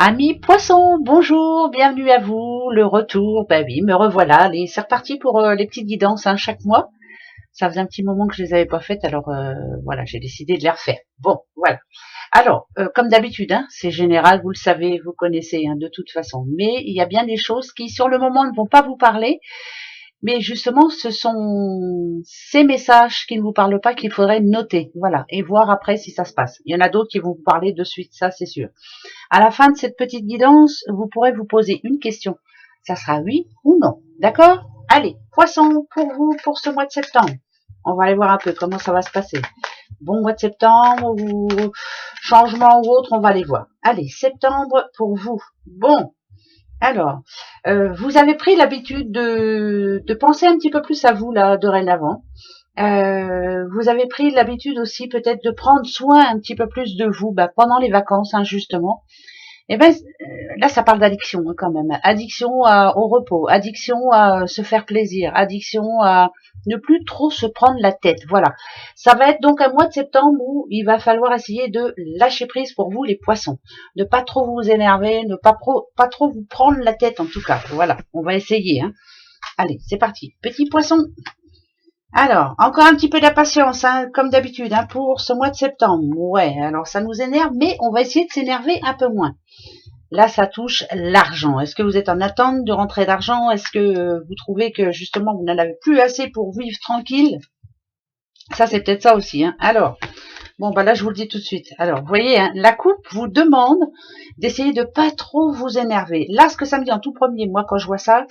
Amis poissons, bonjour, bienvenue à vous, le retour, bah oui, me revoilà, allez, c'est reparti pour les petites guidances chaque mois. Ça faisait un petit moment que je les avais pas faites, alors voilà, j'ai décidé de les refaire. Bon, voilà. Alors, comme d'habitude, c'est général, vous le savez, vous connaissez de toute façon, mais il y a bien des choses qui, sur le moment, ne vont pas vous parler, mais justement, ce sont ces messages qui ne vous parlent pas qu'il faudrait noter, voilà, et voir après si ça se passe. Il y en a d'autres qui vont vous parler de suite, ça c'est sûr. À la fin de cette petite guidance, vous pourrez vous poser une question. Ça sera oui ou non. D'accord? Allez, poisson pour vous pour ce mois de septembre. On va aller voir un peu comment ça va se passer. Bon mois de septembre ou changement ou autre, on va aller voir. Allez, septembre pour vous. Bon, alors, vous avez pris l'habitude de penser un petit peu plus à vous là dorénavant. Vous avez pris l'habitude aussi peut-être de prendre soin un petit peu plus de vous pendant les vacances, justement. Et là, ça parle d'addiction quand même. Addiction au repos, addiction à se faire plaisir, addiction à ne plus trop se prendre la tête. Voilà. Ça va être donc un mois de septembre où il va falloir essayer de lâcher prise pour vous les poissons. Ne pas trop vous énerver, ne pas trop vous prendre la tête en tout cas. Voilà, on va essayer. Allez, c'est parti. Petit poisson. Alors, encore un petit peu d'impatience, comme d'habitude, pour ce mois de septembre. Ouais, alors ça nous énerve, mais on va essayer de s'énerver un peu moins. Là, ça touche l'argent. Est-ce que vous êtes en attente de rentrée d'argent? Est-ce que vous trouvez que justement vous n'en avez plus assez pour vivre tranquille? Ça, c'est peut-être ça aussi. Alors, bon, là, je vous le dis tout de suite. Alors, vous voyez, la coupe vous demande d'essayer de pas trop vous énerver. Là, ce que ça me dit en tout premier, moi, quand je vois ça,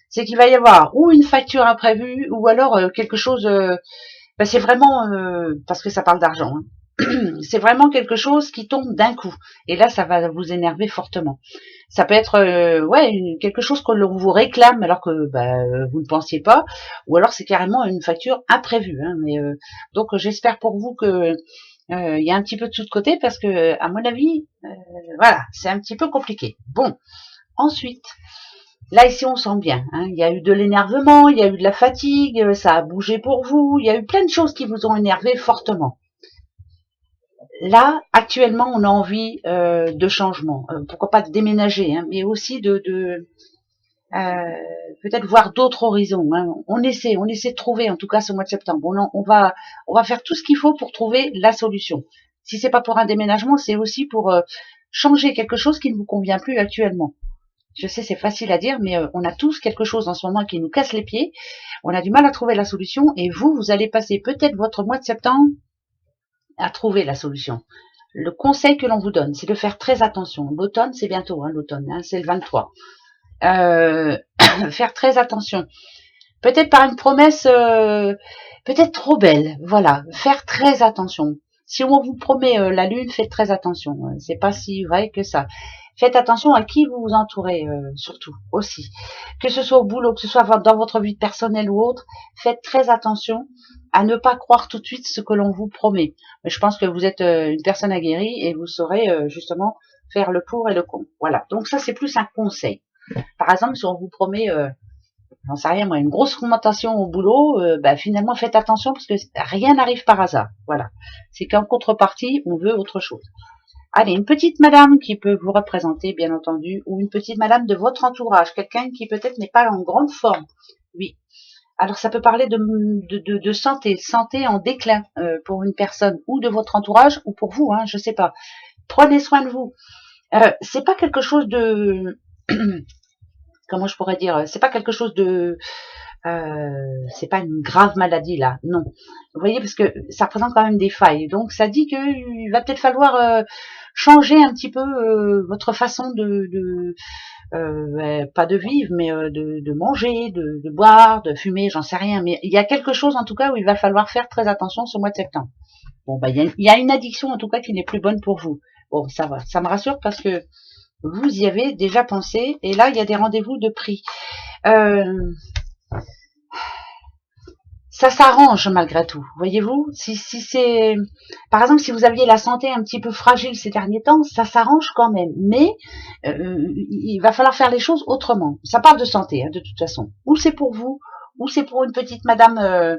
c'est qu'il va y avoir ou une facture imprévue ou alors quelque chose. C'est vraiment parce que ça parle d'argent. C'est vraiment quelque chose qui tombe d'un coup. Et là, ça va vous énerver fortement. Ça peut être quelque chose que l'on vous réclame alors que vous ne pensiez pas, ou alors c'est carrément une facture imprévue. Donc j'espère pour vous que il y a un petit peu de tout de côté parce que à mon avis, voilà, c'est un petit peu compliqué. Bon, ensuite. Là, ici, on sent bien. Il y a eu de l'énervement, il y a eu de la fatigue, ça a bougé pour vous, il y a eu plein de choses qui vous ont énervé fortement. Là, actuellement, on a envie de changement. Pourquoi pas de déménager, mais aussi de peut-être voir d'autres horizons. On essaie de trouver, en tout cas ce mois de septembre. On va faire tout ce qu'il faut pour trouver la solution. Si c'est pas pour un déménagement, c'est aussi pour changer quelque chose qui ne vous convient plus actuellement. Je sais, c'est facile à dire, mais on a tous quelque chose en ce moment qui nous casse les pieds. On a du mal à trouver la solution et vous allez passer peut-être votre mois de septembre à trouver la solution. Le conseil que l'on vous donne, c'est de faire très attention. L'automne, c'est bientôt, l'automne, c'est le 23. Faire très attention. Peut-être par une promesse peut-être trop belle. Voilà, faire très attention. Si on vous promet la lune, faites très attention. C'est pas si vrai que ça. Faites attention à qui vous vous entourez, surtout, aussi. Que ce soit au boulot, que ce soit dans votre vie personnelle ou autre, faites très attention à ne pas croire tout de suite ce que l'on vous promet. Mais je pense que vous êtes une personne aguerrie et vous saurez justement faire le pour et le contre. Voilà. Donc ça, c'est plus un conseil. Par exemple, si on vous promet, j'en sais rien moi, une grosse augmentation au boulot, finalement faites attention parce que rien n'arrive par hasard. Voilà. C'est qu'en contrepartie, on veut autre chose. Allez, une petite madame qui peut vous représenter, bien entendu, ou une petite madame de votre entourage, quelqu'un qui peut-être n'est pas en grande forme. Oui. Alors ça peut parler de santé en déclin pour une personne ou de votre entourage ou pour vous, je sais pas. Prenez soin de vous. C'est pas quelque chose de comment je pourrais dire, c'est pas quelque chose de c'est pas une grave maladie là, non. Vous voyez, parce que ça représente quand même des failles. Donc ça dit qu'il va peut-être falloir changer un petit peu votre façon pas de vivre, mais de manger, de boire, de fumer, j'en sais rien. Mais il y a quelque chose en tout cas où il va falloir faire très attention ce mois de septembre. Bon, il y a une addiction en tout cas qui n'est plus bonne pour vous. Bon, ça va, ça me rassure parce que vous y avez déjà pensé. Et là, il y a des rendez-vous de prix. Ça s'arrange malgré tout, voyez-vous. Si c'est, par exemple, si vous aviez la santé un petit peu fragile ces derniers temps, ça s'arrange quand même. Mais il va falloir faire les choses autrement. Ça parle de santé, de toute façon. Ou c'est pour vous, ou c'est pour une petite madame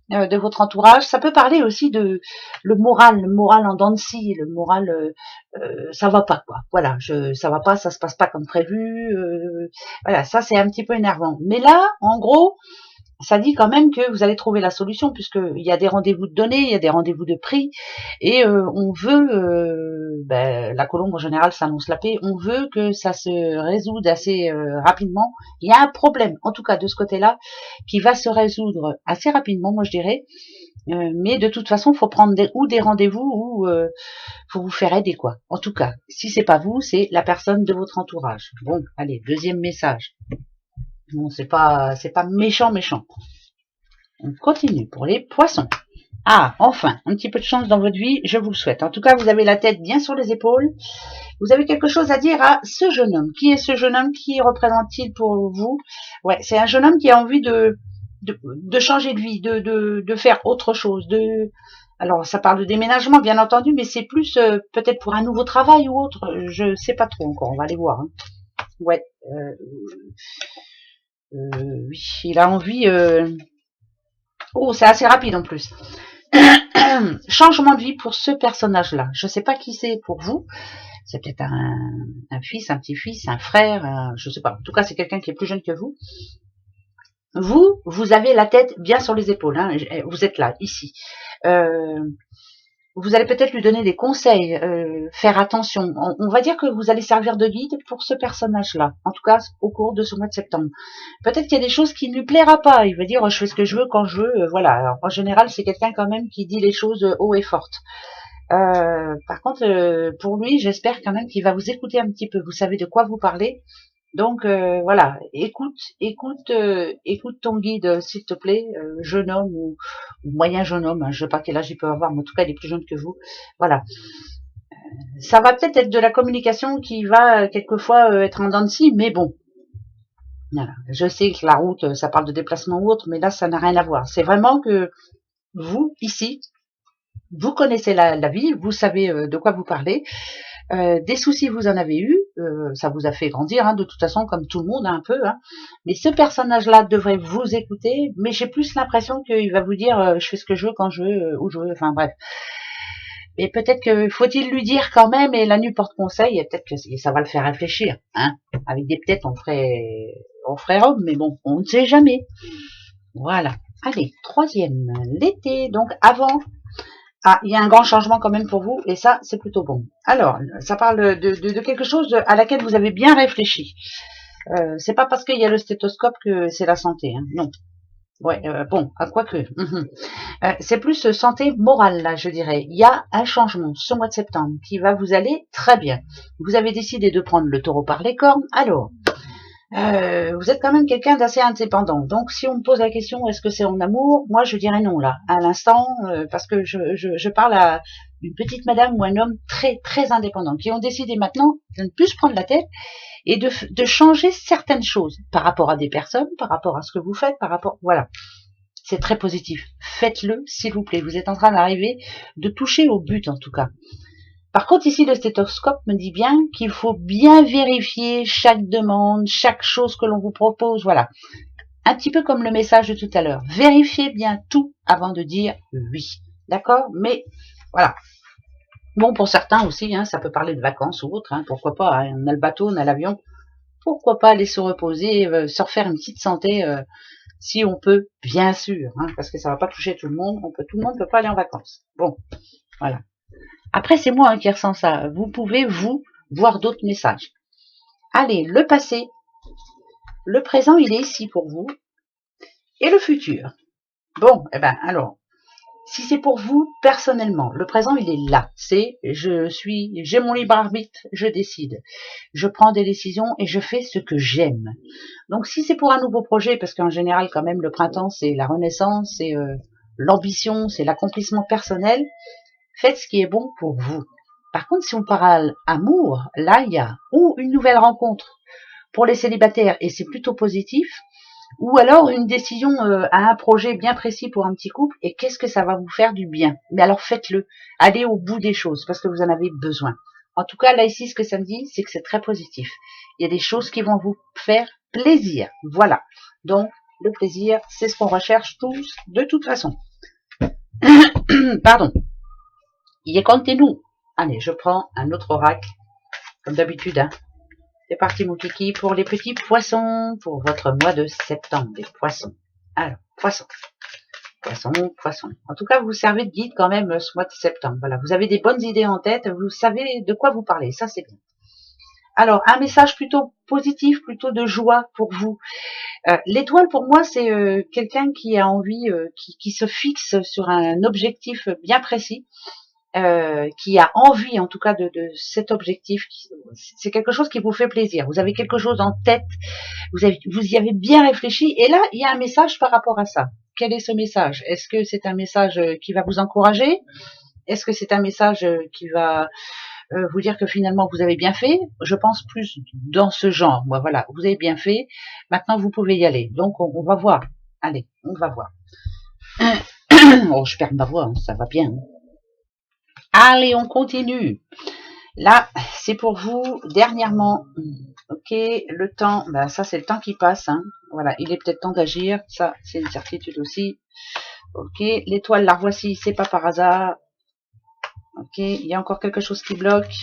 de votre entourage. Ça peut parler aussi de le moral en dents de scie, le moral, ça va pas quoi. Voilà, ça va pas, ça se passe pas comme prévu. Voilà, ça c'est un petit peu énervant. Mais là, en gros, ça dit quand même que vous allez trouver la solution puisqu'il y a des rendez-vous de données, il y a des rendez-vous de pris et on veut, la colombe en général s'annonce la paix, on veut que ça se résoudre assez rapidement. Il y a un problème, en tout cas de ce côté-là, qui va se résoudre assez rapidement, moi je dirais. Mais de toute façon, il faut prendre des rendez-vous ou faut vous faire aider quoi. En tout cas, si c'est pas vous, c'est la personne de votre entourage. Bon, allez, deuxième message. Bon, c'est pas méchant. On continue pour les poissons. Ah, enfin, un petit peu de chance dans votre vie, je vous le souhaite. En tout cas, vous avez la tête bien sur les épaules. Vous avez quelque chose à dire à ce jeune homme. Qui est ce jeune homme? Qui représente-t-il pour vous? Ouais, c'est un jeune homme qui a envie de changer de vie, de faire autre chose. Alors, ça parle de déménagement, bien entendu, mais c'est plus peut-être pour un nouveau travail ou autre. Je sais pas trop encore, on va aller voir. Hein. Ouais. Oui, il a envie... Oh, c'est assez rapide en plus. Changement de vie pour ce personnage-là. Je ne sais pas qui c'est pour vous. C'est peut-être un fils, un petit-fils, un frère, je ne sais pas. En tout cas, c'est quelqu'un qui est plus jeune que vous. Vous avez la tête bien sur les épaules. Hein. Vous êtes là, ici. Vous allez peut-être lui donner des conseils, faire attention. On va dire que vous allez servir de guide pour ce personnage-là. En tout cas, au cours de ce mois de septembre. Peut-être qu'il y a des choses qui ne lui plaira pas. Il va dire, je fais ce que je veux quand je veux. Voilà. Alors, en général, c'est quelqu'un quand même qui dit les choses haut et forte. Par contre, pour lui, j'espère quand même qu'il va vous écouter un petit peu. Vous savez de quoi vous parlez. Donc voilà, écoute ton guide, s'il te plaît, jeune homme ou moyen jeune homme. Hein, je sais pas quel âge il peut avoir, mais en tout cas, il est plus jeune que vous. Voilà. Ça va peut-être être de la communication qui va quelquefois être en dents de scie, mais bon. Voilà. Je sais que la route, ça parle de déplacement ou autre, mais là, ça n'a rien à voir. C'est vraiment que vous, ici, vous connaissez la vie, vous savez de quoi vous parlez. Des soucis, vous en avez eu, ça vous a fait grandir, hein, de toute façon, comme tout le monde, un peu. Hein. Mais ce personnage-là devrait vous écouter, mais j'ai plus l'impression qu'il va vous dire je fais ce que je veux, quand je veux, où je veux, enfin bref. Et peut-être que faut-il lui dire quand même, et la nuit porte conseil, et peut-être que ça va le faire réfléchir. Hein. Avec des têtes, on ferait homme, mais bon, on ne sait jamais. Voilà. Allez, troisième, l'été, donc avant. Ah, il y a un grand changement quand même pour vous, et ça, c'est plutôt bon. Alors, ça parle de quelque chose à laquelle vous avez bien réfléchi. C'est pas parce qu'il y a le stéthoscope que c'est la santé, hein. Non. Ouais, bon, à quoi que. C'est plus santé morale, là, je dirais. Il y a un changement ce mois de septembre qui va vous aller très bien. Vous avez décidé de prendre le taureau par les cornes, alors... vous êtes quand même quelqu'un d'assez indépendant. Donc, si on me pose la question, est-ce que c'est en amour? Moi, je dirais non, là, à l'instant, parce que je parle à une petite madame ou un homme très, très indépendant, qui ont décidé maintenant de ne plus se prendre la tête et de changer certaines choses par rapport à des personnes, par rapport à ce que vous faites, par rapport... Voilà. C'est très positif. Faites-le, s'il vous plaît. Vous êtes en train d'arriver, de toucher au but, en tout cas. Par contre, ici, le stéthoscope me dit bien qu'il faut bien vérifier chaque demande, chaque chose que l'on vous propose. Voilà. Un petit peu comme le message de tout à l'heure. Vérifiez bien tout avant de dire oui. D'accord? Mais, voilà. Bon, pour certains aussi, hein, ça peut parler de vacances ou autre. Hein, pourquoi pas? Hein, on a le bateau, on a l'avion. Pourquoi pas aller se reposer, se refaire une petite santé si on peut, bien sûr. Hein, parce que ça va pas toucher tout le monde. Tout le monde ne peut pas aller en vacances. Bon, voilà. Après, c'est moi qui ressens ça. Vous pouvez, vous, voir d'autres messages. Allez, le passé. Le présent, il est ici pour vous. Et le futur. Bon, eh ben, alors, si c'est pour vous, personnellement, le présent, il est là. J'ai mon libre arbitre, je décide. Je prends des décisions et je fais ce que j'aime. Donc, si c'est pour un nouveau projet, parce qu'en général, quand même, le printemps, c'est la renaissance, c'est l'ambition, c'est l'accomplissement personnel, faites ce qui est bon pour vous. Par contre, si on parle amour, là, il y a ou une nouvelle rencontre pour les célibataires, et c'est plutôt positif, ou alors une décision à un projet bien précis pour un petit couple, et qu'est-ce que ça va vous faire du bien. Mais alors faites-le, allez au bout des choses, parce que vous en avez besoin. En tout cas, là ici, ce que ça me dit, c'est que c'est très positif. Il y a des choses qui vont vous faire plaisir. Voilà. Donc, le plaisir, c'est ce qu'on recherche tous, de toute façon. Pardon. Il est comptez-nous. Allez, je prends un autre oracle, comme d'habitude. Hein. C'est parti mon kiki pour les petits poissons, pour votre mois de septembre, les poissons. Alors, poissons. Poisson, poisson. En tout cas, vous servez de guide quand même ce mois de septembre. Voilà, vous avez des bonnes idées en tête, vous savez de quoi vous parlez, ça c'est bien. Alors, un message plutôt positif, plutôt de joie pour vous. L'étoile pour moi, c'est quelqu'un qui a envie, qui se fixe sur un objectif bien précis. Qui a envie en tout cas de cet objectif, c'est quelque chose qui vous fait plaisir, vous avez quelque chose en tête, vous y avez bien réfléchi, et là il y a un message par rapport à ça. Quel est ce message? Est-ce que c'est un message qui va vous encourager? Est-ce que c'est un message qui va vous dire que finalement vous avez bien fait? Je pense plus dans ce genre. Moi, voilà, vous avez bien fait, maintenant vous pouvez y aller. Donc on va voir, allez, on va voir. Oh, je perds ma voix, hein, ça va bien. Allez, on continue. Là, c'est pour vous, dernièrement. Ok, le temps, ben ça c'est le temps qui passe. Hein. Voilà, il est peut-être temps d'agir. Ça, c'est une certitude aussi. Ok, l'étoile, la voici, c'est pas par hasard. Ok, il y a encore quelque chose qui bloque.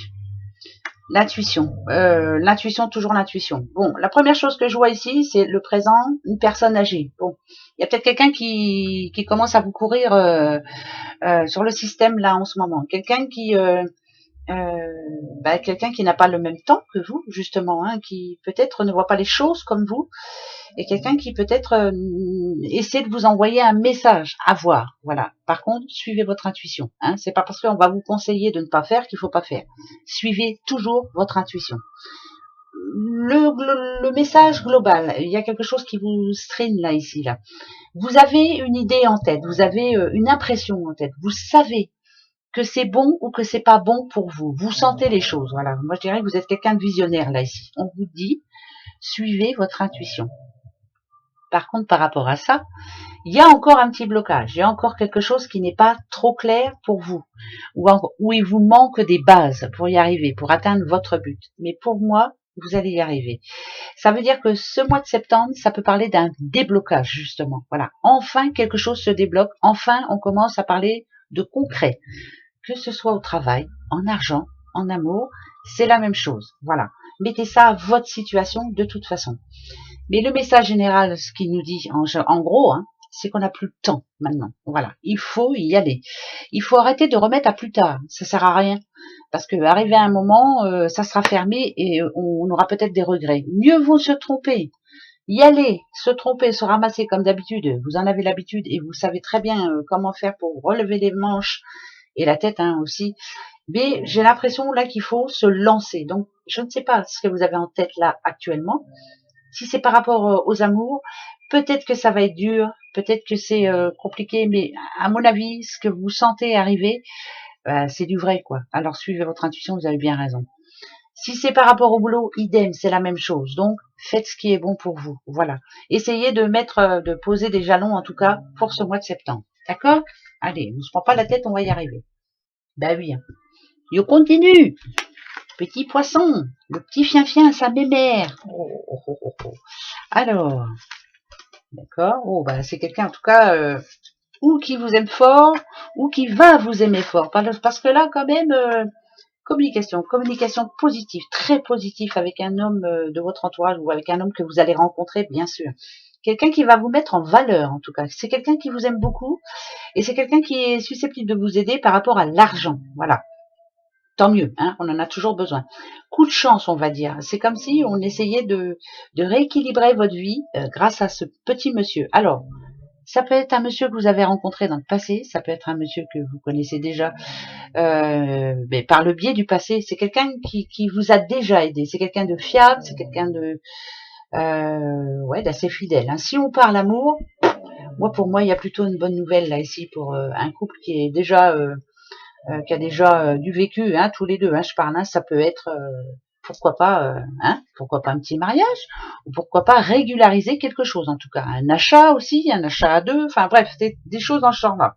L'intuition. L'intuition, toujours l'intuition. Bon, la première chose que je vois ici, c'est le présent, une personne âgée. Bon, il y a peut-être quelqu'un qui commence à vous courir sur le système là en ce moment. Quelqu'un qui quelqu'un qui n'a pas le même temps que vous, justement, hein, qui peut-être ne voit pas les choses comme vous, et quelqu'un qui peut-être essaie de vous envoyer un message à voir. Voilà. Par contre, suivez votre intuition. Hein. C'est pas parce qu'on va vous conseiller de ne pas faire qu'il faut pas faire. Suivez toujours votre intuition. Le message global, il y a quelque chose qui vous strine là, ici, là. Vous avez une idée en tête, vous avez une impression en tête, vous savez que c'est bon ou que c'est pas bon pour vous. Vous sentez les choses. Voilà. Moi, je dirais que vous êtes quelqu'un de visionnaire là ici. On vous dit, suivez votre intuition. Par contre, par rapport à ça, il y a encore un petit blocage. Il y a encore quelque chose qui n'est pas trop clair pour vous, où il vous manque des bases pour y arriver, pour atteindre votre but. Mais pour moi, vous allez y arriver. Ça veut dire que ce mois de septembre, ça peut parler d'un déblocage, justement. Voilà. Enfin, quelque chose se débloque. Enfin, on commence à parler de concret. Que ce soit au travail, en argent, en amour, c'est la même chose. Voilà. Mettez ça à votre situation de toute façon. Mais le message général, ce qu'il nous dit, en gros, hein, c'est qu'on n'a plus le temps maintenant. Voilà. Il faut y aller. Il faut arrêter de remettre à plus tard. Ça sert à rien. Parce que arrivé à un moment, ça sera fermé et on aura peut-être des regrets. Mieux vaut se tromper. Y aller, se tromper, se ramasser comme d'habitude. Vous en avez l'habitude et vous savez très bien comment faire pour relever les manches et la tête hein, aussi. Mais j'ai l'impression là qu'il faut se lancer. Donc, je ne sais pas ce que vous avez en tête là actuellement. Si c'est par rapport aux amours, peut-être que ça va être dur, peut-être que c'est compliqué, mais à mon avis, ce que vous sentez arriver, c'est du vrai, quoi. Alors, suivez votre intuition, vous avez bien raison. Si c'est par rapport au boulot, idem, c'est la même chose. Donc, faites ce qui est bon pour vous. Voilà. Essayez de de poser des jalons, en tout cas, pour ce mois de septembre. D'accord? Allez, on ne se prend pas la tête, on va y arriver. Ben oui. Yo continue. Petit poisson. Le petit fien-fien, sa mémère. Oh. Alors. D'accord. Oh, bah, c'est quelqu'un, en tout cas, ou qui vous aime fort, ou qui va vous aimer fort. Parce que là, quand même, communication positive, très positive avec un homme de votre entourage ou avec un homme que vous allez rencontrer, bien sûr. Quelqu'un qui va vous mettre en valeur, en tout cas. C'est quelqu'un qui vous aime beaucoup et c'est quelqu'un qui est susceptible de vous aider par rapport à l'argent. Voilà. Tant mieux, hein, on en a toujours besoin. Coup de chance, on va dire. C'est comme si on essayait de rééquilibrer votre vie grâce à ce petit monsieur. Alors, ça peut être un monsieur que vous avez rencontré dans le passé, ça peut être un monsieur que vous connaissez déjà mais par le biais du passé. C'est quelqu'un qui vous a déjà aidé. C'est quelqu'un de fiable, c'est quelqu'un de d'assez fidèle. Hein. Si on parle amour, pour moi, il y a plutôt une bonne nouvelle là ici pour un couple qui est déjà qui a déjà du vécu, hein, tous les deux. Hein, je parle, hein, ça peut être pourquoi pas un petit mariage, ou pourquoi pas régulariser quelque chose en tout cas, un achat aussi, un achat à deux, enfin bref, des choses dans ce genre-là.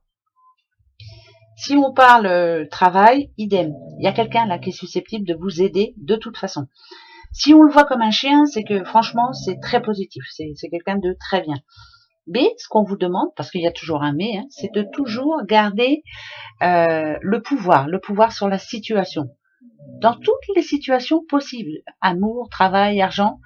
Si on parle travail, idem. Il y a quelqu'un là qui est susceptible de vous aider de toute façon. Si on le voit comme un chien, c'est que franchement, c'est très positif. C'est quelqu'un de très bien. Mais ce qu'on vous demande, parce qu'il y a toujours un mais, hein, c'est de toujours garder le pouvoir sur la situation. Dans toutes les situations possibles, amour, travail, argent,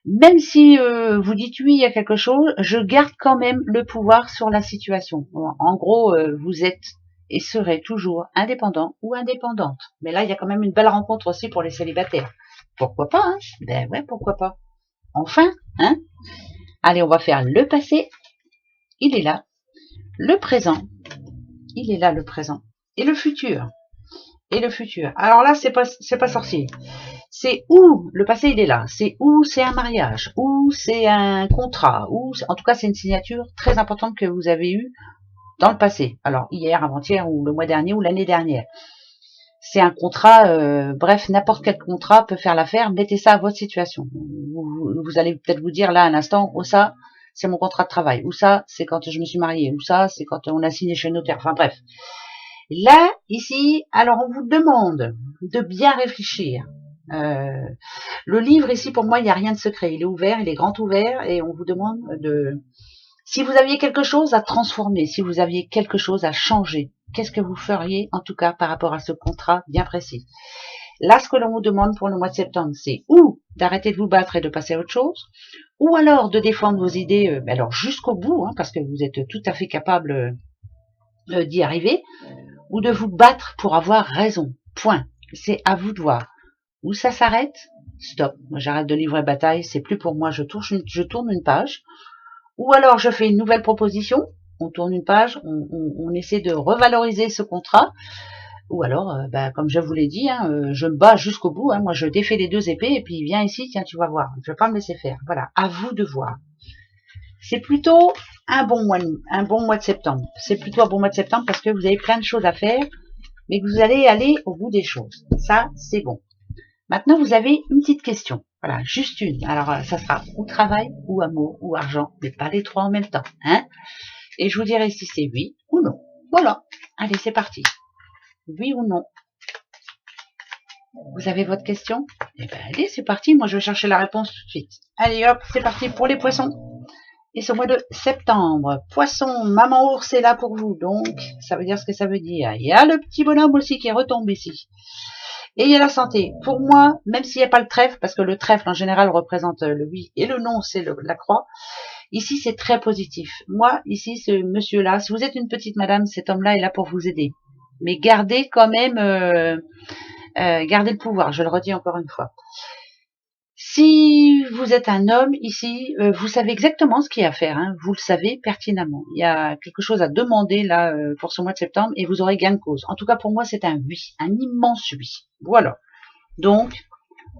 même si vous dites oui à quelque chose, je garde quand même le pouvoir sur la situation. En gros, vous êtes et serez toujours indépendant ou indépendante. Mais là, il y a quand même une belle rencontre aussi pour les célibataires. Pourquoi pas, hein? Ben ouais, pourquoi pas. Enfin, hein? Allez, on va faire le passé. Il est là. Le présent. Il est là, le présent. Et le futur. Et le futur. Alors là, c'est pas sorcier. C'est où le passé, il est là. C'est où c'est un mariage, ou c'est un contrat, ou en tout cas c'est une signature très importante que vous avez eue dans le passé. Alors hier, avant-hier, ou le mois dernier, ou l'année dernière. C'est un contrat, bref, n'importe quel contrat peut faire l'affaire. Mettez ça à votre situation. Vous allez peut-être vous dire là à l'instant, oh ça, c'est mon contrat de travail, ou ça, c'est quand je me suis mariée, ou ça, c'est quand on a signé chez le notaire. Enfin bref. Là, ici, alors on vous demande de bien réfléchir. Le livre ici, pour moi, il n'y a rien de secret. Il est ouvert, il est grand ouvert, et on vous demande de... Si vous aviez quelque chose à transformer, si vous aviez quelque chose à changer, qu'est-ce que vous feriez, en tout cas, par rapport à ce contrat bien précis? Là, ce que l'on vous demande pour le mois de septembre, c'est ou d'arrêter de vous battre et de passer à autre chose, ou alors de défendre vos idées, alors jusqu'au bout, hein, parce que vous êtes tout à fait capable d'y arriver, ou de vous battre pour avoir raison. Point. C'est à vous de voir. Où ça s'arrête, stop. Moi, j'arrête de livrer bataille. C'est plus pour moi. Je tourne une page. Ou alors, je fais une nouvelle proposition. On tourne une page. On essaie de revaloriser ce contrat. Ou alors, comme je vous l'ai dit, hein, je me bats jusqu'au bout. Hein. Moi, je défais les deux épées et puis viens ici. Tiens, tu vas voir. Je vais pas me laisser faire. Voilà. À vous de voir. C'est plutôt un bon mois de septembre. C'est plutôt un bon mois de septembre parce que vous avez plein de choses à faire, mais que vous allez aller au bout des choses. Ça, c'est bon. Maintenant, vous avez une petite question. Voilà, juste une. Alors, ça sera ou travail, ou amour, ou argent, mais pas les trois en même temps. Hein? Et je vous dirai si c'est oui ou non. Voilà. Allez, c'est parti. Oui ou non? Vous avez votre question? Eh ben, allez, c'est parti. Moi, je vais chercher la réponse tout de suite. Allez, hop, c'est parti pour les poissons. Et ce mois de septembre, poisson, maman ours est là pour vous. Donc, ça veut dire ce que ça veut dire. Il y a le petit bonhomme aussi qui retombe ici. Et il y a la santé. Pour moi, même s'il n'y a pas le trèfle, parce que le trèfle en général représente le oui et le non, c'est la croix. Ici, c'est très positif. Moi, ici, ce monsieur-là, si vous êtes une petite madame, cet homme-là est là pour vous aider. Mais gardez quand même, gardez le pouvoir. Je le redis encore une fois. Si vous êtes un homme ici, vous savez exactement ce qu'il y a à faire, hein, vous le savez pertinemment. Il y a quelque chose à demander là pour ce mois de septembre et vous aurez gain de cause. En tout cas pour moi c'est un oui, un immense oui. Voilà. Donc,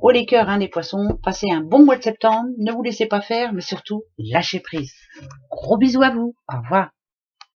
haut les cœurs hein, les poissons, passez un bon mois de septembre, ne vous laissez pas faire, mais surtout lâchez prise. Gros bisous à vous, au revoir.